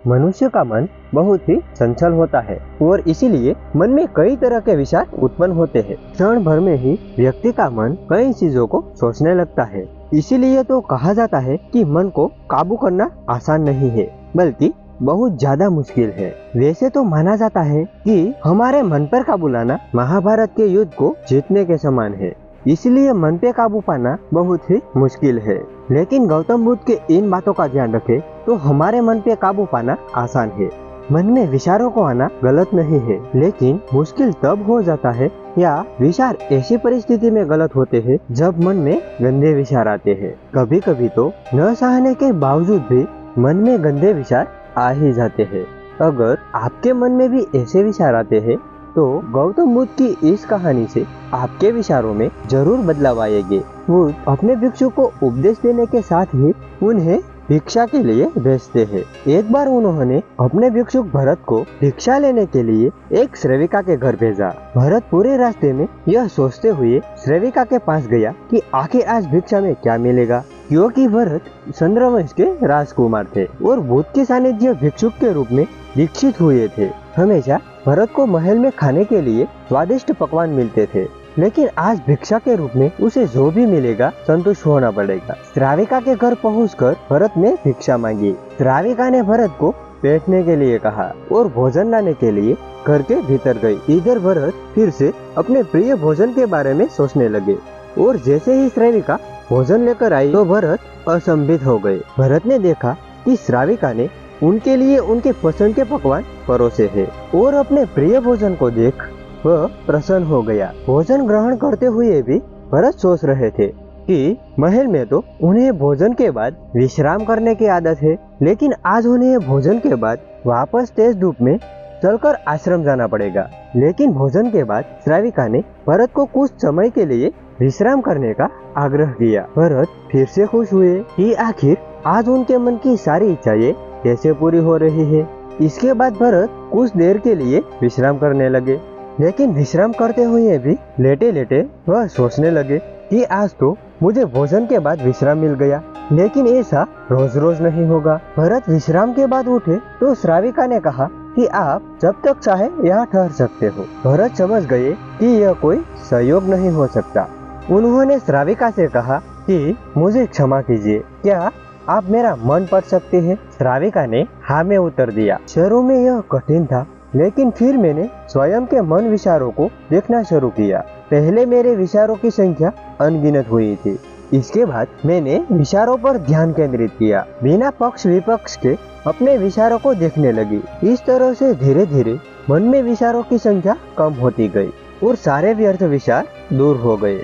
मनुष्य का मन बहुत ही चंचल होता है और इसीलिए मन में कई तरह के विचार उत्पन्न होते हैं। क्षण भर में ही व्यक्ति का मन कई चीजों को सोचने लगता है। इसीलिए तो कहा जाता है कि मन को काबू करना आसान नहीं है, बल्कि बहुत ज्यादा मुश्किल है। वैसे तो माना जाता है कि हमारे मन पर काबू लाना महाभारत के युद्ध को जीतने के समान है। इसलिए मन पे काबू पाना बहुत ही मुश्किल है। लेकिन गौतम बुद्ध के इन बातों का ध्यान रखें तो हमारे मन पे काबू पाना आसान है। मन में विचारों को आना गलत नहीं है, लेकिन मुश्किल तब हो जाता है या विचार ऐसी परिस्थिति में गलत होते हैं जब मन में गंदे विचार आते हैं। कभी कभी तो न चाहने के बावजूद भी मन में गंदे विचार आ ही जाते हैं। अगर आपके मन में भी ऐसे विचार आते हैं तो गौतम बुद्ध की इस कहानी से आपके विचारों में जरूर बदलाव आएंगे। बुद्ध अपने भिक्षु को उपदेश देने के साथ ही उन्हें भिक्षा के लिए भेजते हैं। एक बार उन्होंने अपने भिक्षु भरत को भिक्षा लेने के लिए एक श्रेविका के घर भेजा। भरत पूरे रास्ते में यह सोचते हुए श्रेविका के पास गया कि आखिर आज भिक्षा में क्या मिलेगा, क्योंकि भरत चंद्रवंश के राजकुमार थे और बुद्ध के सानिध्य भिक्षुक के रूप में दीक्षित हुए थे। हमेशा भरत को महल में खाने के लिए स्वादिष्ट पकवान मिलते थे, लेकिन आज भिक्षा के रूप में उसे जो भी मिलेगा संतुष्ट होना पड़ेगा। श्राविका के घर पहुंचकर भरत ने भिक्षा मांगी। श्राविका ने भरत को बैठने के लिए कहा और भोजन लाने के लिए घर के भीतर गई। इधर भरत फिर से अपने प्रिय भोजन के बारे में सोचने लगे और जैसे ही श्राविका भोजन लेकर आई तो भरत असंभित हो गए। भरत ने देखा कि श्राविका ने उनके लिए उनके पसंद के पकवान परोसे हैं और अपने प्रिय भोजन को देख वह प्रसन्न हो गया। भोजन ग्रहण करते हुए भी भरत सोच रहे थे कि महल में तो उन्हें भोजन के बाद विश्राम करने की आदत है, लेकिन आज उन्हें भोजन के बाद वापस तेज धूप में चलकर आश्रम जाना पड़ेगा। लेकिन भोजन के बाद श्राविका ने भरत को कुछ समय के लिए विश्राम करने का आग्रह किया। भरत फिर से खुश हुए कि आखिर आज उनके मन की सारी इच्छाएं कैसे पूरी हो रही है। इसके बाद भरत कुछ देर के लिए विश्राम करने लगे, लेकिन विश्राम करते हुए भी लेटे लेटे वह सोचने लगे कि आज तो मुझे भोजन के बाद विश्राम मिल गया, लेकिन ऐसा रोज रोज नहीं होगा। भरत विश्राम के बाद उठे तो श्राविका ने कहा कि आप जब तक चाहे यहाँ ठहर सकते हो। भरत समझ गए कि यह कोई सहयोग नहीं हो सकता। उन्होंने श्राविका से कहा कि मुझे क्षमा कीजिए, क्या आप मेरा मन पढ़ सकते हैं? श्राविका ने हाँ में उत्तर दिया। शुरू में यह कठिन था, लेकिन फिर मैंने स्वयं के मन विचारों को देखना शुरू किया। पहले मेरे विचारों की संख्या अनगिनत हुई थी, इसके बाद मैंने विचारों पर ध्यान केंद्रित किया, बिना पक्ष विपक्ष के अपने विचारों को देखने लगी। इस तरह से धीरे धीरे मन में विचारों की संख्या कम होती गई और सारे व्यर्थ विचार दूर हो गए।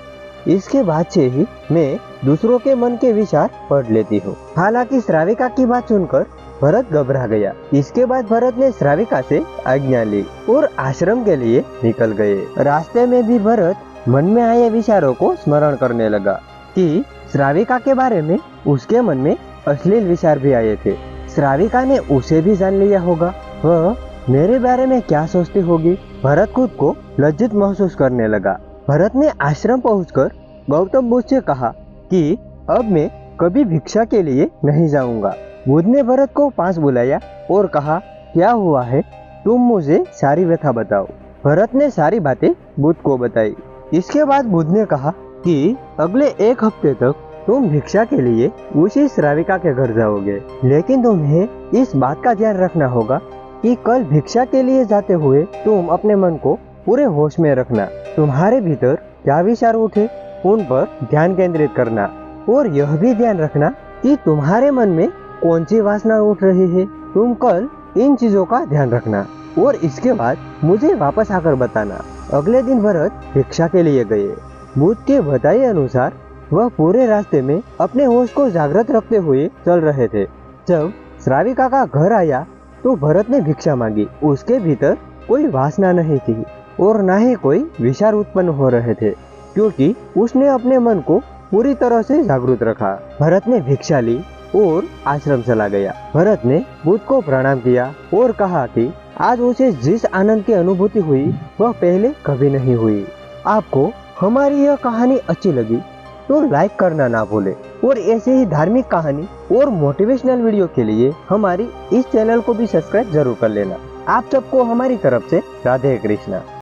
इसके बाद से ही मैं दूसरों के मन के विचार पढ़ लेती हूँ। हालांकि श्राविका की बात सुनकर भरत घबरा गया। इसके बाद भरत ने श्राविका से आज्ञा ली और आश्रम के लिए निकल गए। रास्ते में भी भरत मन में आए विचारों को स्मरण करने लगा कि श्राविका के बारे में उसके मन में अश्लील विचार भी आए थे। श्राविका ने उसे भी जान लिया होगा, वह मेरे बारे में क्या सोचती होगी। भरत खुद को लज्जित महसूस करने लगा। भरत ने आश्रम पहुंचकर गौतम बुद्ध से कहा कि अब मैं कभी भिक्षा के लिए नहीं जाऊंगा। बुद्ध ने भरत को पास बुलाया और कहा, क्या हुआ है, तुम मुझे सारी व्यथा बताओ। भरत ने सारी बातें बुद्ध को बताई। इसके बाद बुद्ध ने कहा कि अगले एक हफ्ते तक तुम भिक्षा के लिए उसी श्राविका के घर जाओगे, लेकिन तुम्हें इस बात का ध्यान रखना होगा कि कल भिक्षा के लिए जाते हुए तुम अपने मन को पूरे होश में रखना। तुम्हारे भीतर क्या विचार उठे उन पर ध्यान केंद्रित करना और यह भी ध्यान रखना कि तुम्हारे मन में कौन सी वासना उठ रही है। तुम कल इन चीजों का ध्यान रखना और इसके बाद मुझे वापस आकर बताना। अगले दिन भरत भिक्षा के लिए गए। बुद्ध के बताए अनुसार वह पूरे रास्ते में अपने होश को जागृत रखते हुए चल रहे थे। जब श्राविका का घर आया तो भरत ने भिक्षा मांगी। उसके भीतर कोई वासना नहीं थी और न ही कोई विचार उत्पन्न हो रहे थे, क्योंकि उसने अपने मन को पूरी तरह से जागृत रखा। भरत ने भिक्षा ली और आश्रम चला गया। भरत ने बुद्ध को प्रणाम किया और कहा कि आज उसे जिस आनंद की अनुभूति हुई वह पहले कभी नहीं हुई। आपको हमारी यह कहानी अच्छी लगी तो लाइक करना ना भूले और ऐसे ही धार्मिक कहानी और मोटिवेशनल वीडियो के लिए हमारी इस चैनल को भी सब्सक्राइब जरूर कर लेना। आप सबको हमारी तरफ से राधे कृष्णा।